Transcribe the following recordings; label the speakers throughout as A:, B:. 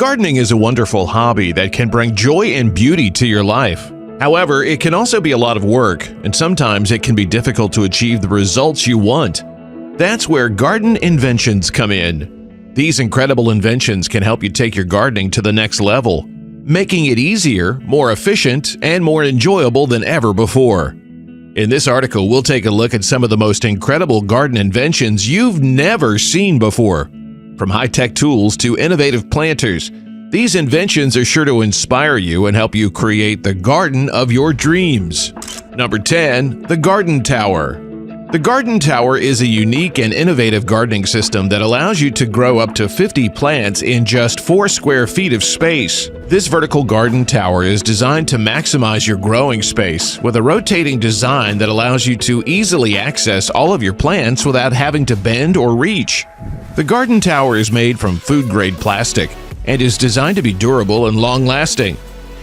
A: Gardening is a wonderful hobby that can bring joy and beauty to your life. However, it can also be a lot of work, and sometimes it can be difficult to achieve the results you want. That's where garden inventions come in. These incredible inventions can help you take your gardening to the next level, making it easier, more efficient, and more enjoyable than ever before. In this article, we'll take a look at some of the most incredible garden inventions you've never seen before. From high-tech tools to innovative planters, these inventions are sure to inspire you and help you create the garden of your dreams. Number 10. The Garden Tower. The Garden Tower is a unique and innovative gardening system that allows you to grow up to 50 plants in just 4 square feet of space. This vertical garden tower is designed to maximize your growing space with a rotating design that allows you to easily access all of your plants without having to bend or reach. The garden tower is made from food-grade plastic and is designed to be durable and long-lasting.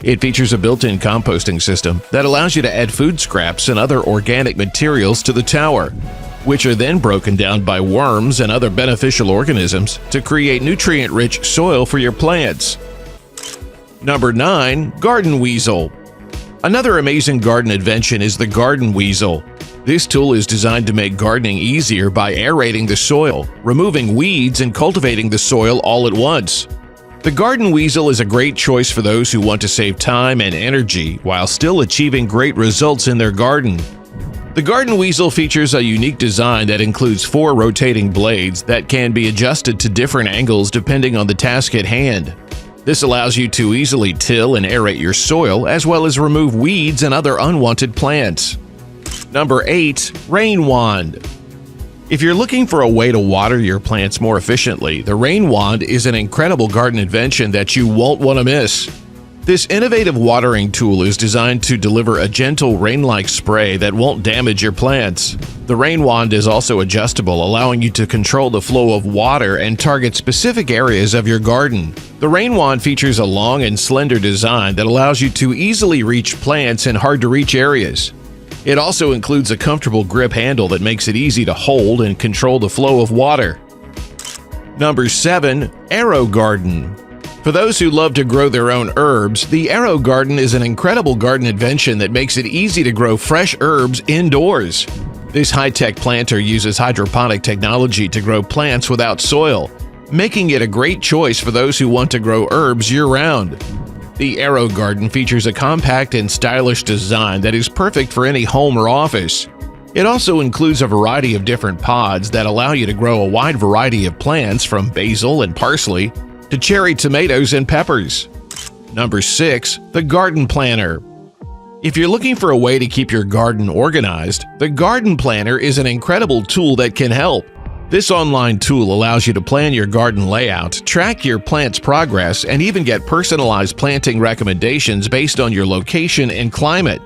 A: It features a built-in composting system that allows you to add food scraps and other organic materials to the tower, which are then broken down by worms and other beneficial organisms to create nutrient-rich soil for your plants. Number 9. Garden Weasel. Another amazing garden invention is the Garden Weasel. This tool is designed to make gardening easier by aerating the soil, removing weeds, and cultivating the soil all at once. The Garden Weasel is a great choice for those who want to save time and energy while still achieving great results in their garden. The Garden Weasel features a unique design that includes 4 rotating blades that can be adjusted to different angles depending on the task at hand. This allows you to easily till and aerate your soil as well as remove weeds and other unwanted plants. Number 8. Rain Wand. If you're looking for a way to water your plants more efficiently, the Rain Wand is an incredible garden invention that you won't want to miss. This innovative watering tool is designed to deliver a gentle rain-like spray that won't damage your plants. The Rain Wand is also adjustable, allowing you to control the flow of water and target specific areas of your garden. The Rain Wand features a long and slender design that allows you to easily reach plants in hard-to-reach areas. It also includes a comfortable grip handle that makes it easy to hold and control the flow of water. Number 7. AeroGarden. For those who love to grow their own herbs, the AeroGarden is an incredible garden invention that makes it easy to grow fresh herbs indoors. This high-tech planter uses hydroponic technology to grow plants without soil, making it a great choice for those who want to grow herbs year-round. The AeroGarden features a compact and stylish design that is perfect for any home or office. It also includes a variety of different pods that allow you to grow a wide variety of plants from basil and parsley to cherry tomatoes and peppers. Number 6. The Garden Planner. If you're looking for a way to keep your garden organized, the Garden Planner is an incredible tool that can help. This online tool allows you to plan your garden layout, track your plant's progress, and even get personalized planting recommendations based on your location and climate.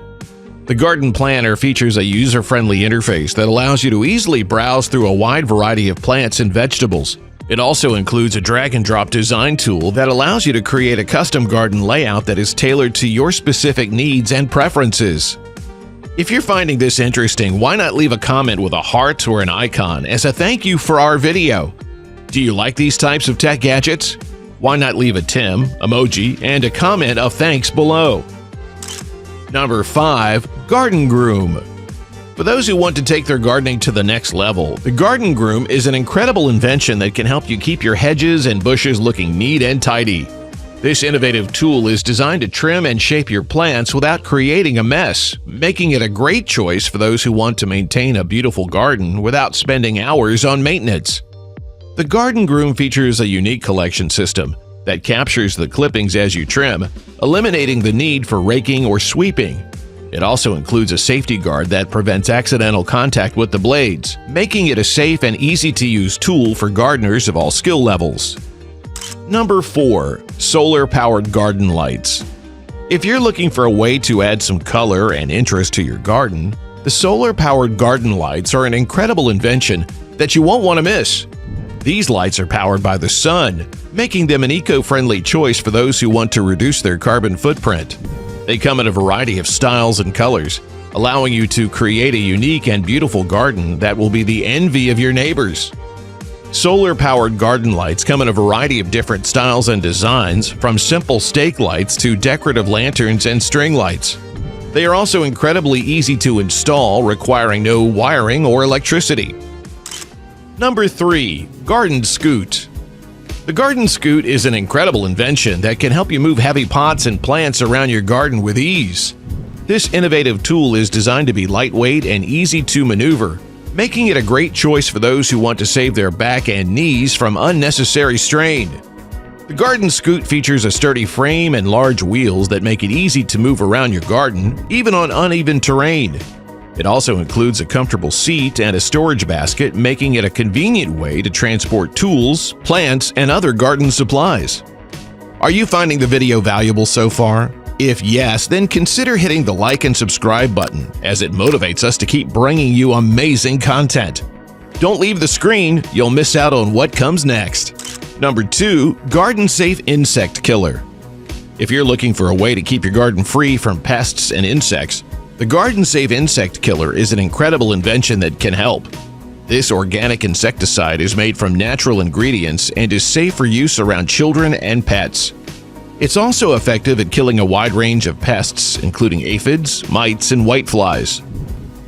A: The Garden Planner features a user-friendly interface that allows you to easily browse through a wide variety of plants and vegetables. It also includes a drag-and-drop design tool that allows you to create a custom garden layout that is tailored to your specific needs and preferences. If you're finding this interesting, why not leave a comment with a heart or an icon as a thank you for our video? Do you like these types of tech gadgets? Why not leave a Tim, emoji, and a comment of thanks below? Number 5. Garden Groom. For those who want to take their gardening to the next level, the Garden Groom is an incredible invention that can help you keep your hedges and bushes looking neat and tidy. This innovative tool is designed to trim and shape your plants without creating a mess, making it a great choice for those who want to maintain a beautiful garden without spending hours on maintenance. The Garden Groom features a unique collection system that captures the clippings as you trim, eliminating the need for raking or sweeping. It also includes a safety guard that prevents accidental contact with the blades, making it a safe and easy-to-use tool for gardeners of all skill levels. Number 4. Solar-powered garden lights. If you're looking for a way to add some color and interest to your garden, the solar-powered garden lights are an incredible invention that you won't want to miss. These lights are powered by the sun, making them an eco-friendly choice for those who want to reduce their carbon footprint. They come in a variety of styles and colors, allowing you to create a unique and beautiful garden that will be the envy of your neighbors. Solar-powered garden lights come in a variety of different styles and designs, from simple stake lights to decorative lanterns and string lights. They are also incredibly easy to install, requiring no wiring or electricity. Number 3. Garden Scoot. The Garden Scoot is an incredible invention that can help you move heavy pots and plants around your garden with ease. This innovative tool is designed to be lightweight and easy to maneuver, making it a great choice for those who want to save their back and knees from unnecessary strain. The Garden Scoot features a sturdy frame and large wheels that make it easy to move around your garden, even on uneven terrain. It also includes a comfortable seat and a storage basket, making it a convenient way to transport tools, plants, and other garden supplies. Are you finding the video valuable so far? If yes, then consider hitting the like and subscribe button, as it motivates us to keep bringing you amazing content. Don't leave the screen, you'll miss out on what comes next. Number 2. Garden Safe Insect Killer. If you're looking for a way to keep your garden free from pests and insects, the Garden Safe Insect Killer is an incredible invention that can help. This organic insecticide is made from natural ingredients and is safe for use around children and pets. It's also effective at killing a wide range of pests, including aphids, mites, and whiteflies.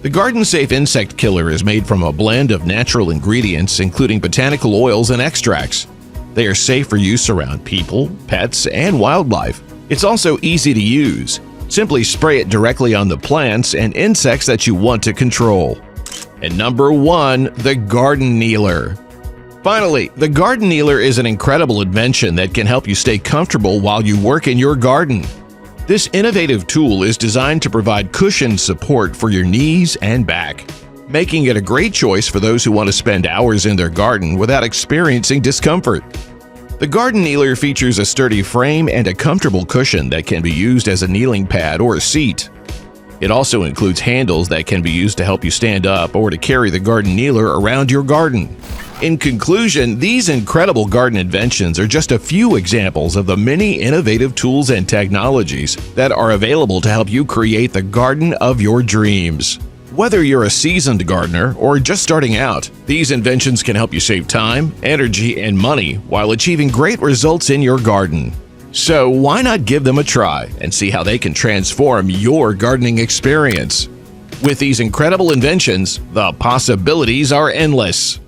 A: The Garden Safe Insect Killer is made from a blend of natural ingredients, including botanical oils and extracts. They are safe for use around people, pets, and wildlife. It's also easy to use. Simply spray it directly on the plants and insects that you want to control. And number 1, the Garden Kneeler. Finally, the Garden Kneeler is an incredible invention that can help you stay comfortable while you work in your garden. This innovative tool is designed to provide cushioned support for your knees and back, making it a great choice for those who want to spend hours in their garden without experiencing discomfort. The Garden Kneeler features a sturdy frame and a comfortable cushion that can be used as a kneeling pad or a seat. It also includes handles that can be used to help you stand up or to carry the Garden Kneeler around your garden. In conclusion, these incredible garden inventions are just a few examples of the many innovative tools and technologies that are available to help you create the garden of your dreams. Whether you're a seasoned gardener or just starting out, these inventions can help you save time, energy, and money while achieving great results in your garden. So why not give them a try and see how they can transform your gardening experience? With these incredible inventions, the possibilities are endless.